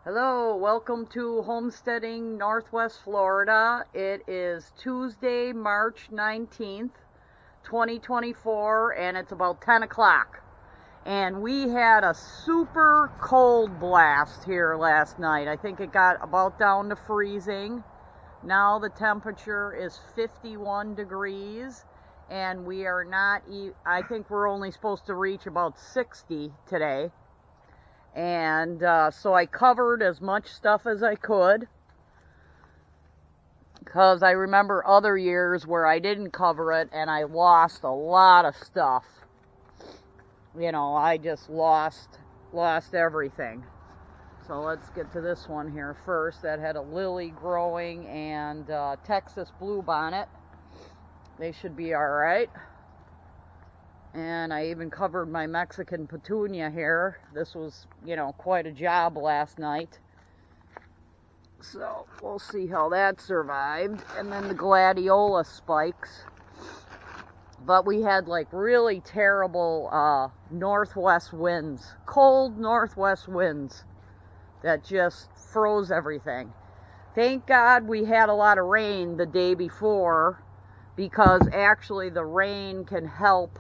Hello, welcome to Homesteading Northwest Florida. It is Tuesday, March 19th, 2024, and it's about 10 o'clock. And we had a super cold blast here last night. I think it got about down to freezing. Now the temperature is 51 degrees, and we are not, I think we're only supposed to reach about 60 today. And so I covered as much stuff as I could, because I remember other years where I didn't cover it and I lost a lot of stuff. You know, I just lost everything. So let's get to this one here first. That had a lily growing and Texas bluebonnet. They should be all right. And I even covered my Mexican petunia here. This was, quite a job last night. So we'll see how that survived. And then the gladiola spikes. But we had like really terrible northwest winds. Cold northwest winds that just froze everything. Thank God we had a lot of rain the day before, because actually the rain can help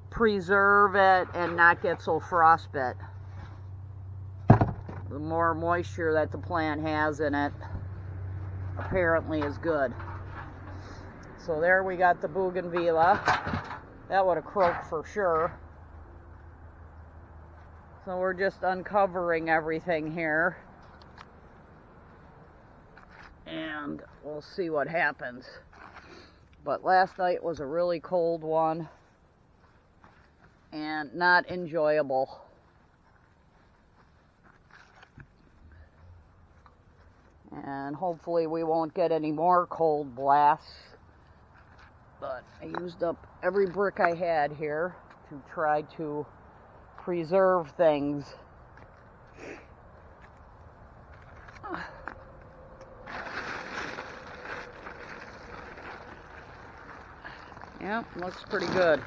preserve it and not get so frostbit. The more moisture that the plant has in it apparently is good. So there we got the bougainvillea. That would have croaked for sure. So we're just uncovering everything here, and we'll see what happens. But last night was a really cold one and not enjoyable. And hopefully we won't get any more cold blasts. But I used up every brick I had here to try to preserve things. Yeah, looks pretty good.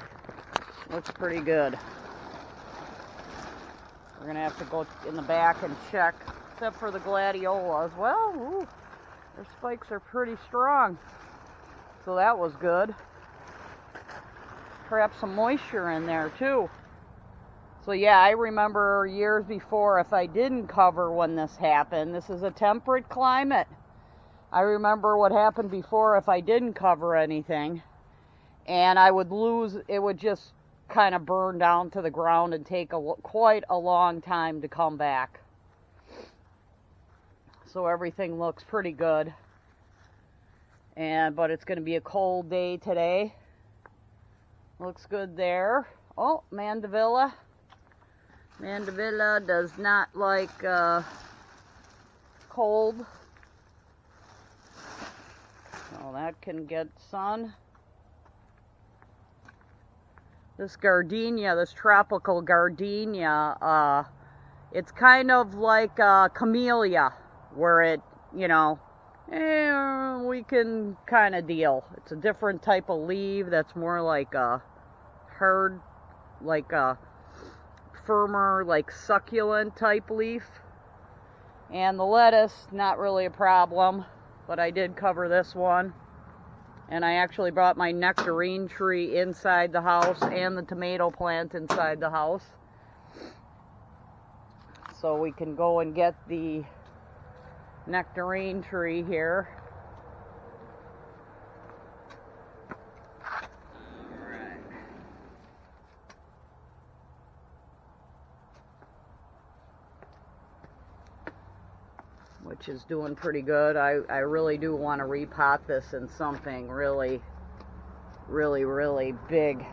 Looks pretty good. We're gonna have to go in the back and check, except for the gladiolas. Well, ooh, their spikes are pretty strong, so that was good. Perhaps some moisture in there too. So yeah, I remember years before, if I didn't cover when this happened, this is a temperate climate. I remember what happened before if I didn't cover anything, and I would lose, it would just kind of burn down to the ground and take quite a long time to come back. So everything looks pretty good. But it's going to be a cold day today. Looks good there. Oh, mandevilla. Mandevilla does not like cold. So that can get sun. This gardenia, this tropical gardenia, it's kind of like a camellia, where it, we can kind of deal. It's a different type of leaf that's more like a hard, like a firmer, like succulent type leaf. And the lettuce, not really a problem, but I did cover this one. And I actually brought my nectarine tree inside the house and the tomato plant inside the house. So we can go and get the nectarine tree here. Alright. Which is doing pretty good. I really do want to repot this in something really, really, really big.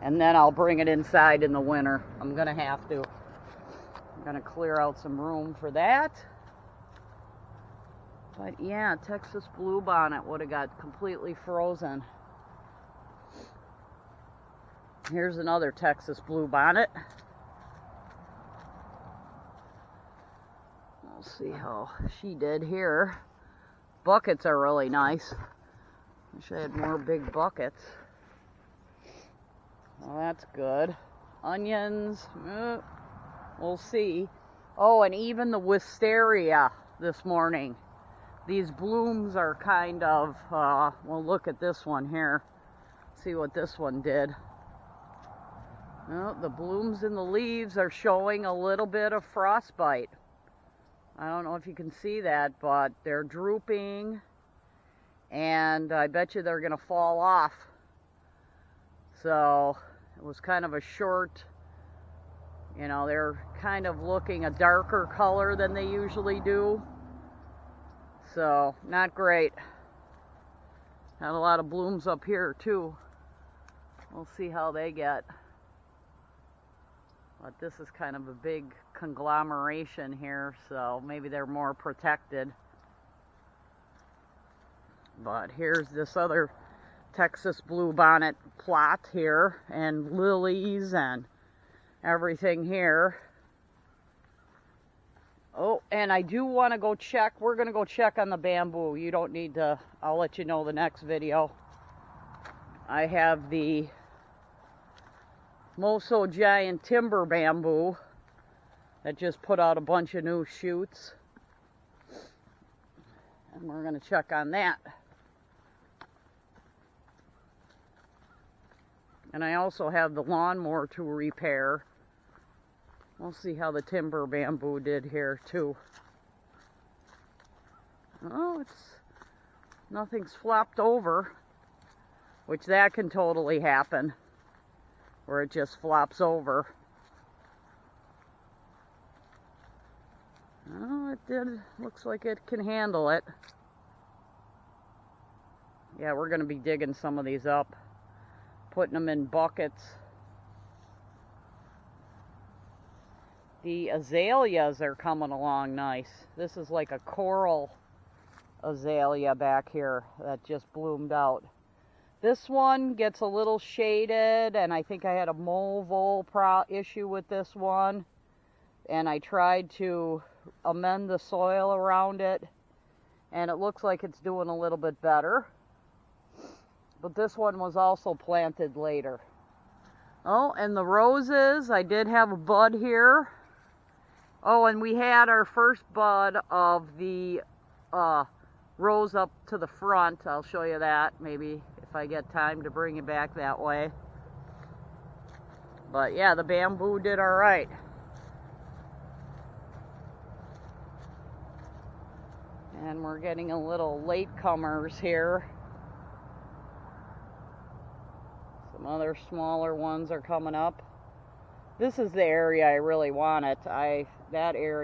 And then I'll bring it inside in the winter. I'm going to have to. I'm going to clear out some room for that. But yeah, Texas bluebonnet would have got completely frozen. Here's another Texas bluebonnet. We'll see how she did here. Buckets are really nice. Wish I had more big buckets. Well, that's good. Onions. We'll see. Oh, and even the wisteria this morning. These blooms are kind of, well, look at this one here. See what this one did. Well, the blooms in the leaves are showing a little bit of frostbite. I don't know if you can see that, but they're drooping, and I bet you they're going to fall off. So it was kind of a short, you know, they're kind of looking a darker color than they usually do. So not great. Had a lot of blooms up here too. We'll see how they get. But this is kind of a big conglomeration here, so maybe they're more protected. But here's this other Texas bluebonnet plot here, and lilies and everything here. Oh, and I do want to go check. We're going to go check on the bamboo. You don't need to. I'll let you know the next video. I have the Moso giant timber bamboo that just put out a bunch of new shoots, and we're going to check on that. And I also have the lawnmower to repair. We'll see how the timber bamboo did here too. Oh, nothing's flopped over, which that can totally happen, where it just flops over. Oh, it did. Looks like it can handle it. Yeah, we're going to be digging some of these up, putting them in buckets. The azaleas are coming along nice. This is like a coral azalea back here that just bloomed out. This one gets a little shaded, and I think I had a mold issue with this one, and I tried to amend the soil around it, and it looks like it's doing a little bit better. But this one was also planted later. Oh, and the roses, I did have a bud here. Oh, and we had our first bud of the rose up to the front. I'll show you that maybe if I get time to bring it back that way. But yeah, the bamboo did all right. And we're getting a little latecomers here. Some other smaller ones are coming up. This is the area I really want it. That area